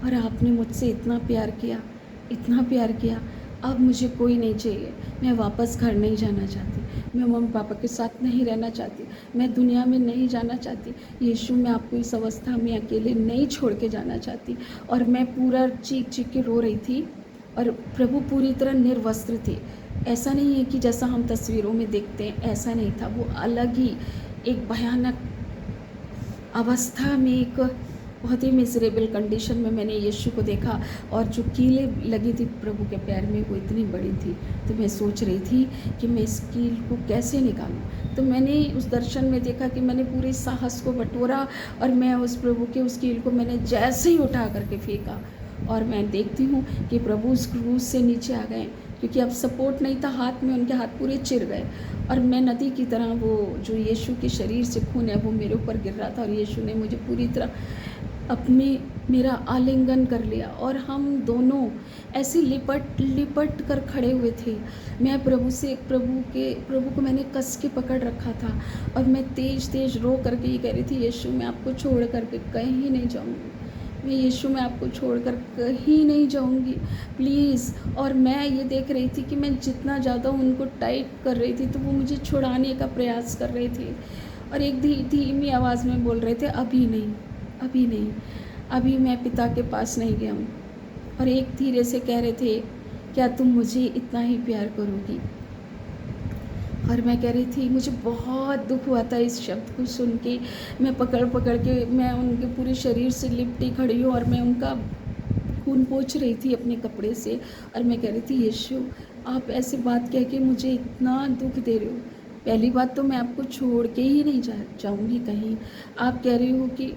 और आपने मुझसे इतना प्यार किया, अब मुझे कोई नहीं चाहिए। मैं वापस घर नहीं जाना चाहती, मैं मम्मी पापा के साथ नहीं रहना चाहती, मैं दुनिया में नहीं जाना चाहती। यीशु, मैं आपको इस अवस्था में अकेले नहीं छोड़ के जाना चाहती। और मैं पूरा चीख के रो रही थी, और प्रभु पूरी तरह निर्वस्त्र थे। ऐसा नहीं है कि जैसा हम तस्वीरों में देखते हैं, ऐसा नहीं था। वो अलग ही एक भयानक अवस्था में, एक बहुत ही मिजरेबल कंडीशन में मैंने यीशु को देखा, और जो कीलें लगी थी प्रभु के पैर में वो इतनी बड़ी थी। तो मैं सोच रही थी कि मैं इस कील को कैसे निकालूं। तो मैंने उस दर्शन में देखा कि मैंने पूरे साहस को बटोरा, और मैं उस प्रभु के उस कील को मैंने जैसे ही उठा करके फेंका, और मैं देखती हूँ कि प्रभु उस क्रूज से नीचे आ गए, क्योंकि अब सपोर्ट नहीं था हाथ में, उनके हाथ पूरे चिर गए, और मैं नदी की तरह, वो जो यीशु के शरीर से खून है वो मेरे ऊपर गिर रहा था, और यीशु ने मुझे पूरी तरह मेरा आलिंगन कर लिया, और हम दोनों ऐसे लिपट कर खड़े हुए थे। मैं प्रभु को मैंने कस के पकड़ रखा था, और मैं तेज रो करके ये कह रही थी, यीशु मैं आपको छोड़ करके कहीं नहीं जाऊँगी, मैं आपको छोड़कर कहीं नहीं जाऊंगी, प्लीज़। और मैं ये देख रही थी कि मैं जितना ज़्यादा उनको टाइट कर रही थी, तो वो मुझे छुड़ाने का प्रयास कर रहे थे, और एक धीमी आवाज़ में बोल रहे थे, अभी नहीं, अभी मैं पिता के पास नहीं गया हूँ। और एक धीरे से कह रहे थे, क्या तुम मुझे इतना ही प्यार करोगी? और मैं कह रही थी, मुझे बहुत दुख हुआ था इस शब्द को सुन के। मैं पकड़ के मैं उनके पूरे शरीर से लिपटी खड़ी हूँ, और मैं उनका खून पोंछ रही थी अपने कपड़े से, और मैं कह रही थी, यीशु आप ऐसी बात कह के मुझे इतना दुख दे रहे हो। पहली बात तो मैं आपको छोड़ के ही नहीं जाऊँगी कहीं। आप कह रही हो कि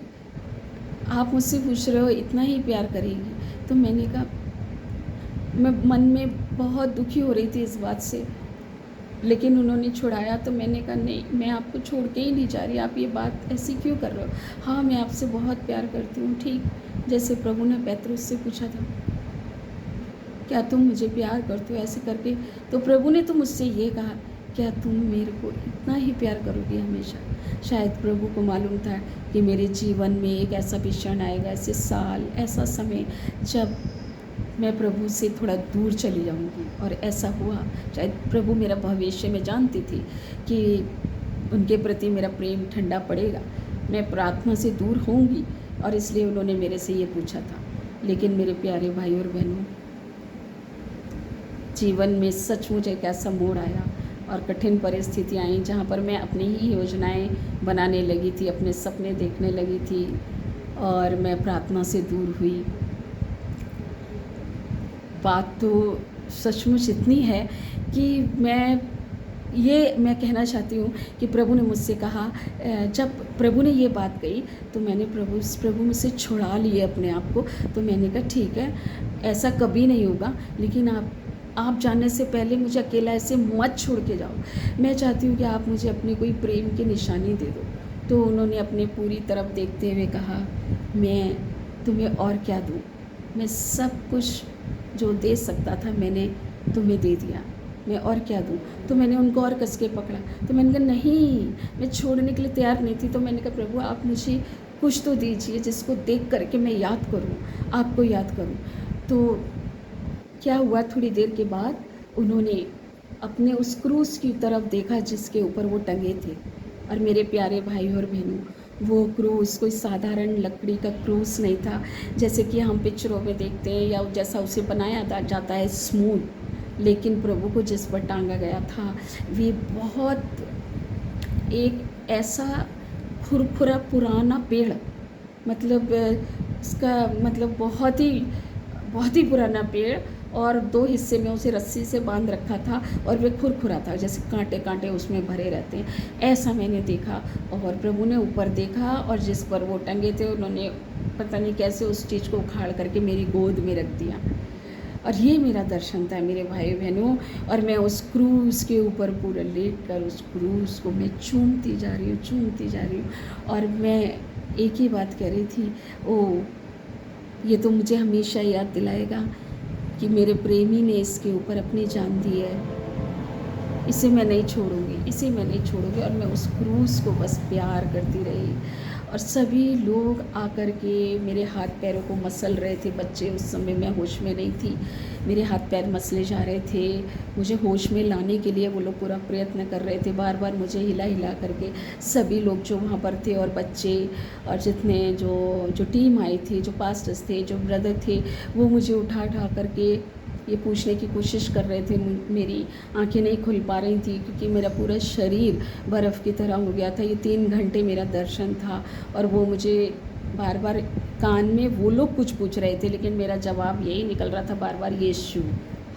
आप मुझसे पूछ रहे हो इतना ही प्यार करेगी। तो मैंने कहा, मैं मन में बहुत दुखी हो रही थी इस बात से, लेकिन उन्होंने छुड़ाया, तो मैंने कहा, नहीं, मैं आपको छोड़ के ही नहीं जा रही, आप ये बात ऐसी क्यों कर रहे हो? हाँ, मैं आपसे बहुत प्यार करती हूँ। ठीक जैसे प्रभु ने पैतरुस से पूछा था, क्या तुम मुझे प्यार करते हो, ऐसे करके, तो प्रभु ने तो मुझसे ये कहा, क्या तुम मेरे को इतना ही प्यार करोगे हमेशा? शायद प्रभु को मालूम था कि मेरे जीवन में एक ऐसा भी क्षण आएगा, ऐसे साल, ऐसा समय, जब मैं प्रभु से थोड़ा दूर चली जाऊंगी, और ऐसा हुआ। शायद प्रभु मेरा भविष्य में जानती थी कि उनके प्रति मेरा प्रेम ठंडा पड़ेगा, मैं प्रार्थना से दूर होंगी, और इसलिए उन्होंने मेरे से ये पूछा था। लेकिन मेरे प्यारे भाई और बहनों, जीवन में सचमुच एक ऐसा मोड़ आया, और कठिन परिस्थितियाँ आई जहाँ पर मैं अपनी ही योजनाएं बनाने लगी थी, अपने सपने देखने लगी थी, और मैं प्रार्थना से दूर हुई। बात तो सचमुच इतनी है कि मैं कहना चाहती हूँ कि प्रभु ने मुझसे कहा, जब प्रभु ने ये बात कही, तो मैंने प्रभु मुझसे छुड़ा लिए अपने आप को। तो मैंने कहा, ठीक है, ऐसा कभी नहीं होगा, लेकिन आप जाने से पहले मुझे अकेला ऐसे मत छोड़ के जाओ। मैं चाहती हूँ कि आप मुझे अपनी कोई प्रेम की निशानी दे दो। तो उन्होंने अपने पूरी तरफ देखते हुए कहा, मैं तुम्हें और क्या दूँ? मैं सब कुछ जो दे सकता था मैंने तुम्हें दे दिया, मैं और क्या दूँ? तो मैंने उनको और कस के पकड़ा। तो मैंने कहा, नहीं, मैं छोड़ने के लिए तैयार नहीं थी। तो मैंने कहा, प्रभु आप मुझे कुछ तो दीजिए जिसको देख करके मैं याद करूँ, आपको याद करूँ। तो क्या हुआ, थोड़ी देर के बाद उन्होंने अपने उस क्रूस की तरफ देखा जिसके ऊपर वो टंगे थे, और मेरे प्यारे भाई और बहनों, वो क्रूस कोई साधारण लकड़ी का क्रूस नहीं था जैसे कि हम पिक्चरों में देखते हैं या जैसा उसे बनाया जाता है स्मूथ, लेकिन प्रभु को जिस पर टांगा गया था वे बहुत एक ऐसा खुरखुरा पुराना पेड़, मतलब इसका मतलब बहुत ही पुराना पेड़, और 2 हिस्से में उसे रस्सी से बांध रखा था और वे खुरखुरा था, जैसे कांटे कांटे उसमें भरे रहते हैं, ऐसा मैंने देखा। और प्रभु ने ऊपर देखा और जिस पर वो टंगे थे उन्होंने पता नहीं कैसे उस चीज़ को उखाड़ करके मेरी गोद में रख दिया। और ये मेरा दर्शन था मेरे भाई बहनों, और मैं उस क्रूज़ के ऊपर पूरा लेट कर उस क्रूज़ को मैं चूमती जा रही हूँ, और मैं एक ही बात कह रही थी, ओ ये तो मुझे हमेशा याद दिलाएगा कि मेरे प्रेमी ने इसके ऊपर अपनी जान दी है, इसे मैं नहीं छोड़ूंगी। और मैं उस क्रूज़ को बस प्यार करती रही, और सभी लोग आकर के मेरे हाथ पैरों को मसल रहे थे। बच्चे, उस समय मैं होश में नहीं थी, मेरे हाथ पैर मसले जा रहे थे, मुझे होश में लाने के लिए वो लोग पूरा प्रयत्न कर रहे थे, बार बार मुझे हिला हिला करके। सभी लोग जो वहाँ पर थे और बच्चे और जितने जो टीम आई थी, जो पास्टर्स थे, जो ब्रदर थे, वो मुझे उठा करके ये पूछने की कोशिश कर रहे थे। मेरी आंखें नहीं खुल पा रही थी क्योंकि मेरा पूरा शरीर बर्फ़ की तरह हो गया था। ये 3 घंटे मेरा दर्शन था, और वो मुझे बार बार कान में वो लोग कुछ पूछ रहे थे, लेकिन मेरा जवाब यही निकल रहा था बार बार, यीशु,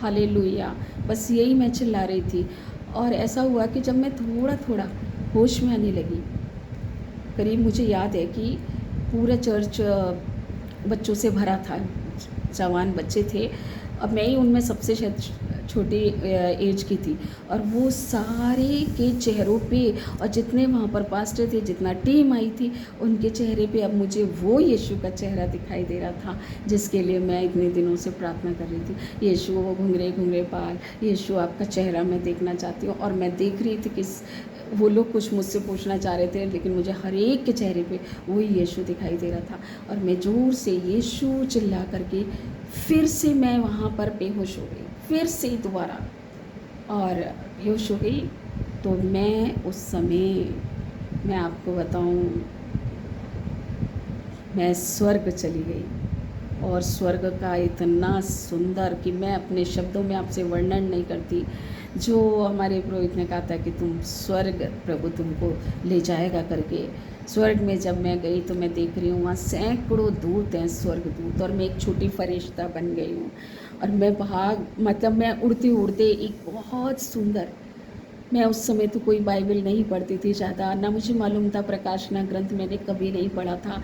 हालेलुया, बस यही मैं चिल्ला रही थी। और ऐसा हुआ कि जब मैं थोड़ा थोड़ा होश में आने लगी, करीब मुझे याद है कि पूरा चर्च बच्चों से भरा था, जवान बच्चे थे, अब मैं ही उनमें सबसे शायद छोटी एज की थी, और वो सारे के चेहरों पे, और जितने वहाँ पर पास्टर थे, जितना टीम आई थी, उनके चेहरे पे अब मुझे वो यीशु का चेहरा दिखाई दे रहा था जिसके लिए मैं इतने दिनों से प्रार्थना कर रही थी। यीशु, वो घुंघरे घुंघरे बाल, यीशु आपका चेहरा मैं देखना चाहती हूँ। और मैं देख रही थी कि वो लोग कुछ मुझसे पूछना चाह रहे थे, लेकिन मुझे हर एक के चेहरे पे वही यीशु दिखाई दे रहा था, और मैं ज़ोर से यीशु चिल्ला करके फिर से मैं वहाँ पर बेहोश हो गई, फिर से दोबारा, और बेहोश हो गई। तो मैं उस समय, मैं आपको बताऊँ, मैं स्वर्ग चली गई, और स्वर्ग का इतना सुंदर कि मैं अपने शब्दों में आपसे वर्णन नहीं करती। जो हमारे पुरोहित ने कहा था कि तुम स्वर्ग, प्रभु तुमको ले जाएगा करके, स्वर्ग में जब मैं गई तो मैं देख रही हूँ वहाँ सैकड़ों दूत हैं, स्वर्ग दूत, और मैं एक छोटी फरिश्ता बन गई हूँ। और मैं मतलब मैं उड़ते उड़ते एक बहुत सुंदर, मैं उस समय तो कोई बाइबल नहीं पढ़ती थी ज़्यादा, ना मुझे मालूम था, प्रकाशना ग्रंथ मैंने कभी नहीं पढ़ा था।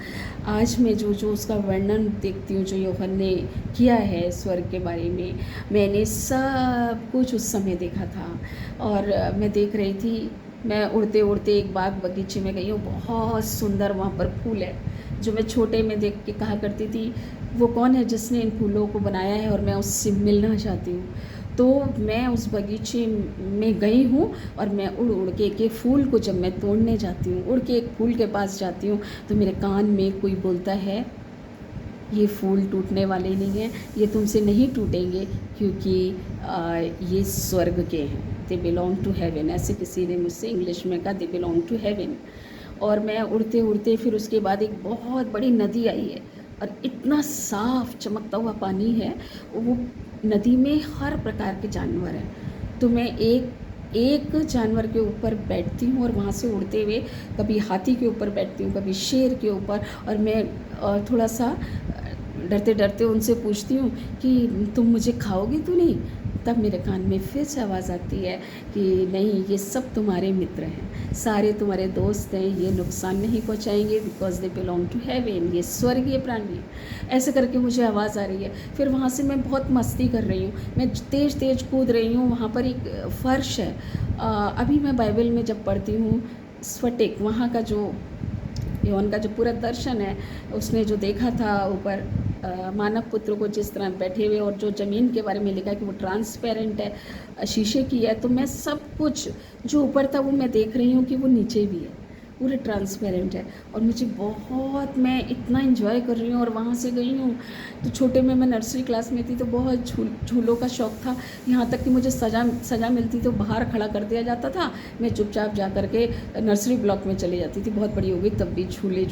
आज मैं जो उसका वर्णन देखती हूँ, जो यूहन्ना ने किया है स्वर्ग के बारे में, मैंने सब कुछ उस समय देखा था। और मैं देख रही थी, मैं उड़ते उड़ते एक बाग बगीचे में गई हूँ, बहुत सुंदर वहाँ पर फूल है, जो मैं छोटे में देख के कहा करती थी, वो कौन है जिसने इन फूलों को बनाया है, और मैं उससे मिलना चाहती हूँ। तो मैं उस बगीचे में गई हूँ, और मैं उड़ उड़ के एक फूल को जब मैं तोड़ने जाती हूँ, उड़ के एक फूल के पास जाती हूँ, तो मेरे कान में कोई बोलता है, ये फूल टूटने वाले नहीं हैं, ये तुमसे नहीं टूटेंगे, क्योंकि ये स्वर्ग के हैं, दे बिलोंग टू हेवन। ऐसे किसी ने मुझसे इंग्लिश में कहा, दे बिलोंग टू हेवन। और मैं उड़ते उड़ते फिर उसके बाद एक बहुत बड़ी नदी आई है, और इतना साफ चमकता हुआ पानी है, वो नदी में हर प्रकार के जानवर हैं। तो मैं एक जानवर के ऊपर बैठती हूँ, और वहाँ से उड़ते हुए कभी हाथी के ऊपर बैठती हूँ, कभी शेर के ऊपर, और मैं थोड़ा सा डरते डरते उनसे पूछती हूँ कि तुम मुझे खाओगी तो नहीं? तब मेरे कान में फिर से आवाज़ आती है कि नहीं, ये सब तुम्हारे मित्र हैं, सारे तुम्हारे दोस्त हैं, ये नुकसान नहीं पहुंचाएंगे, because they belong to heaven, ये स्वर्गीय प्राणी हैं। ऐसे करके मुझे आवाज़ आ रही है। फिर वहाँ से मैं बहुत मस्ती कर रही हूँ, मैं तेज़ तेज़ कूद रही हूँ। वहाँ पर एक फ़र्श है, अभी मैं बाइबल में जब पढ़ती हूँ, स्फटिक, वहाँ का जो यूहन्ना का जो पूरा दर्शन है, उसने जो देखा था ऊपर मानव पुत्र को जिस तरह बैठे हुए, और जो ज़मीन के बारे में लिखा है कि वो ट्रांसपेरेंट है, शीशे की है, तो मैं सब कुछ जो ऊपर था वो मैं देख रही हूँ कि वो नीचे भी है, पूरे ट्रांसपेरेंट है और मुझे बहुत, मैं इतना एंजॉय कर रही हूँ। और वहाँ से गई हूँ तो छोटे में, मैं नर्सरी क्लास में थी तो बहुत झूलों का शौक़ था। यहाँ तक कि मुझे सज़ा मिलती तो बाहर खड़ा कर दिया जाता था, मैं चुपचाप जा कर के नर्सरी ब्लॉक में चली जाती थी। बहुत बड़ी हो गई तब भी झूले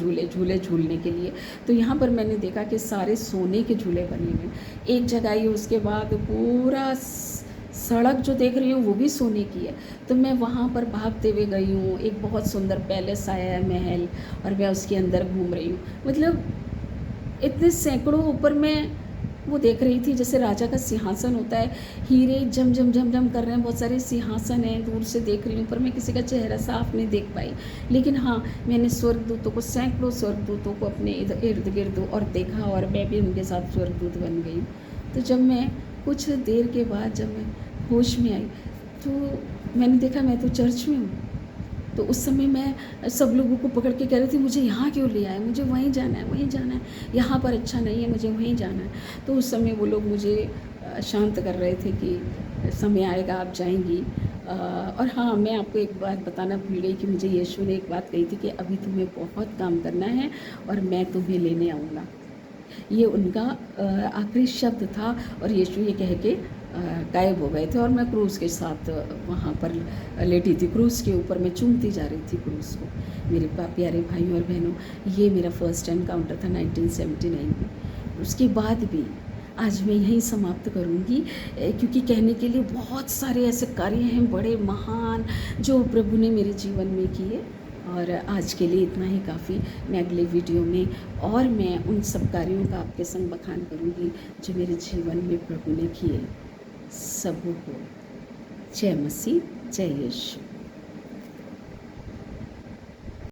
झूलने के लिए। तो यहाँ पर मैंने देखा कि सारे सोने के झूले बने हुए हैं। एक जगह आई, उसके बाद पूरा सड़क जो देख रही हूँ वो भी सोने की है। तो मैं वहाँ पर भागते हुए गई हूँ। एक बहुत सुंदर पैलेस आया है, महल, और मैं उसके अंदर घूम रही हूँ। मतलब इतने सैकड़ों ऊपर मैं वो देख रही थी, जैसे राजा का सिंहासन होता है, हीरे झम झम झम झम कर रहे हैं, बहुत सारे सिंहासन हैं, दूर से देख रही हूँ, पर मैं किसी का चेहरा साफ नहीं देख पाई। लेकिन हाँ, मैंने स्वर्गदूतों को, सैकड़ों स्वर्गदूतों को अपने इर्द गिर्द और देखा, और मैं भी उनके साथ स्वर्गदूत बन गई। तो जब मैं कुछ देर के बाद जब मैं होश में आई तो मैंने देखा मैं तो चर्च में हूँ। तो उस समय मैं सब लोगों को पकड़ के कह रही थी, मुझे यहाँ क्यों ले आए, मुझे वहीं जाना है, वहीं जाना है, यहाँ पर अच्छा नहीं है, मुझे वहीं जाना है। तो उस समय वो लोग मुझे शांत कर रहे थे कि समय आएगा आप जाएंगी। और हाँ, मैं आपको एक बात बताना भूल गई कि मुझे यीशु ने एक बात कही थी कि अभी तुम्हें बहुत काम करना है और मैं तुम्हें लेने आऊँगा। ये उनका आखिरी शब्द था और यीशु ये कह के गायब हो गए थे। और मैं क्रूज़ के साथ वहाँ पर लेटी थी, क्रूज़ के ऊपर मैं चूमती जा रही थी क्रूज़ को। मेरे प्यारे भाइयों और बहनों, ये मेरा फर्स्ट एनकाउंटर था 1979 में। उसके बाद भी आज मैं यहीं समाप्त करूँगी, क्योंकि कहने के लिए बहुत सारे ऐसे कार्य हैं बड़े महान जो प्रभु ने मेरे जीवन में किए। और आज के लिए इतना ही काफ़ी। मैं अगले वीडियो में और मैं उन सब कार्यों का आपके संग बखान करूँगी जो मेरे जीवन में प्रभु ने किए। सबों को जय मसीह, जय यीशु।